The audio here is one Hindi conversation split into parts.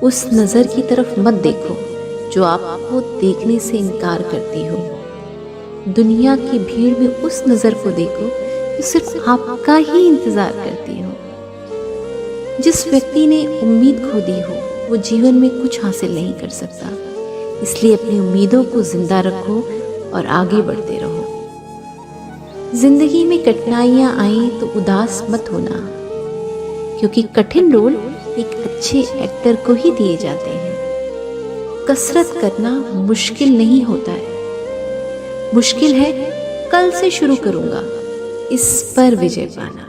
उस नज़र की तरफ मत देखो जो आपको देखने से इनकार करती हो। दुनिया की भीड़ में उस नज़र को देखो जो सिर्फ आपका ही इंतज़ार करती हो। जिस व्यक्ति ने उम्मीद खो दी हो वो जीवन में कुछ हासिल नहीं कर सकता। इसलिए अपनी उम्मीदों को जिंदा रखो और आगे बढ़ते रहो। जिंदगी में कठिनाइयाँ आएं तो उदास मत होना, क्योंकि कठिन रोल एक अच्छे एक्टर को ही दिए जाते हैं। कसरत करना मुश्किल नहीं होता है, मुश्किल है कल से शुरू करूँगा इस पर विजय पाना।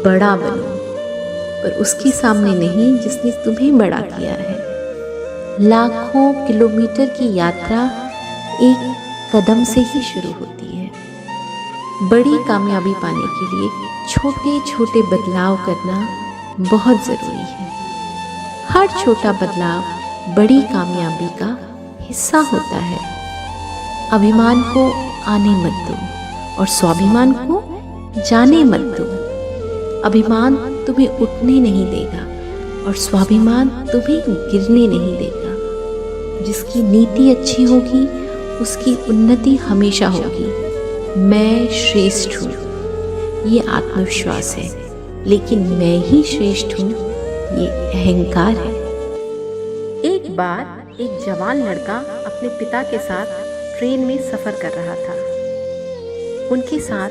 बड़ा बनो, पर उसके सामने नहीं जिसने तुम्हें बड़ा किया है। लाखों किलोमीटर की यात्रा एक कदम से ही शुरू होती है। बड़ी कामयाबी पाने के लिए छोटे छोटे बदलाव करना बहुत ज़रूरी है। हर छोटा बदलाव बड़ी कामयाबी का हिस्सा होता है। अभिमान को आने मत दो और स्वाभिमान को जाने मत दो। अभिमान तुम्हें उठने नहीं देगा और स्वाभिमान तुम्हें गिरने नहीं देगा। जिसकी नीति अच्छी होगी उसकी उन्नति हमेशा होगी। मैं श्रेष्ठ हूँ, ये आत्मविश्वास है, लेकिन मैं ही श्रेष्ठ हूँ, ये अहंकार है। एक बार एक जवान लड़का अपने पिता के साथ ट्रेन में सफ़र कर रहा था। उनके साथ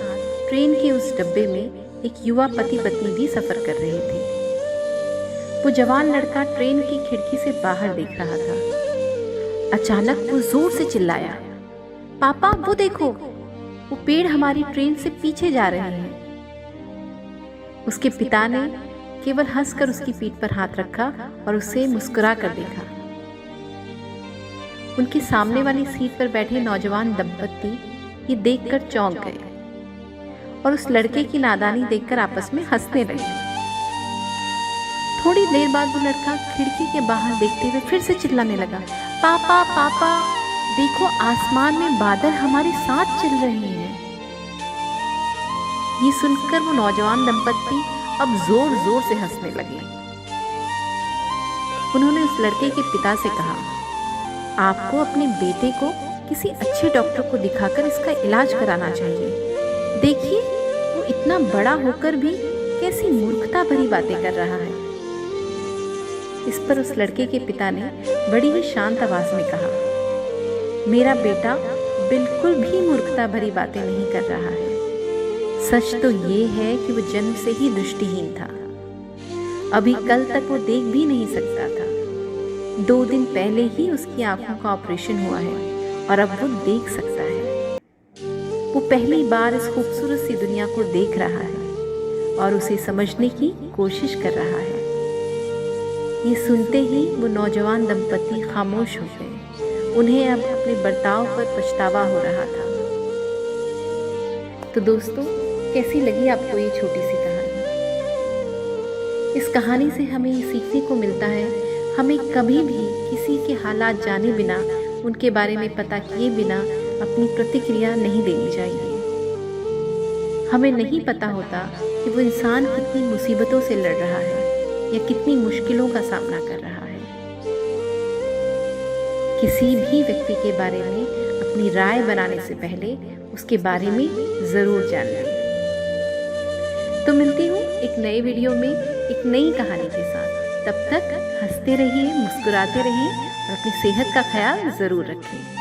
ट्रेन के उस डब्बे में एक युवा पति पत्नी भी सफ़र कर रहे थे। वो जवान लड़का ट्रेन की खिड़की से बाहर देख रहा था। अचानक वो जोर से चिल्लाया, पापा वो देखो, वो पेड़ हमारी ट्रेन से पीछे जा रहे हैं। उसके पिता ने केवल हंसकर उसकी पीठ पर हाथ रखा और उसे मुस्कुरा कर देखा। उनके सामने वाली सीट पर बैठे नौजवान दंपत्ति ये देखकर चौंक गए और उस लड़के की नादानी देखकर आपस में हंसने लगे। थोड़ी देर बाद वो लड़का खिड़की के बाहर देखते हुए फिर से चिल्लाने लगा, पापा पापा देखो, आसमान में बादल हमारे साथ चल रहे हैं। ये सुनकर वो नौजवान दंपत्ति अब जोर जोर से हंसने लगे। उन्होंने उस लड़के के पिता से कहा, आपको अपने बेटे को किसी अच्छे डॉक्टर को दिखाकर इसका इलाज कराना चाहिए। देखिए वो इतना बड़ा होकर भी कैसी मूर्खता भरी बातें कर रहा है। इस पर उस लड़के के पिता ने बड़ी ही शांत आवाज में कहा, मेरा बेटा बिल्कुल भी मूर्खता भरी बातें नहीं कर रहा है। सच तो ये है कि वो जन्म से ही दृष्टिहीन था। अभी कल तक वो देख भी नहीं सकता था। 2 दिन पहले ही उसकी आंखों का ऑपरेशन हुआ है और अब वो देख सकता है। वो पहली बार इस खूबसूरत सी दुनिया को देख रहा है और उसे समझने की कोशिश कर रहा है। ये सुनते ही वो नौजवान दंपत्ति खामोश हो गए। उन्हें अब अपने बर्ताव पर पछतावा हो रहा था। तो दोस्तों, कैसी लगी आपको ये छोटी सी कहानी? इस कहानी से हमें ये सीखने को मिलता है, हमें कभी भी किसी के हालात जाने बिना, उनके बारे में पता किए बिना अपनी प्रतिक्रिया नहीं देनी चाहिए। हमें नहीं पता होता कि वो इंसान कितनी मुसीबतों से लड़ रहा है या कितनी मुश्किलों का सामना कर रहा है। किसी भी व्यक्ति के बारे में अपनी राय बनाने से पहले उसके बारे में ज़रूर जान लें। तो मिलती हूँ एक नए वीडियो में एक नई कहानी के साथ। तब तक हंसते रहिए, मुस्कुराते रहिए और अपनी सेहत का ख्याल ज़रूर रखें।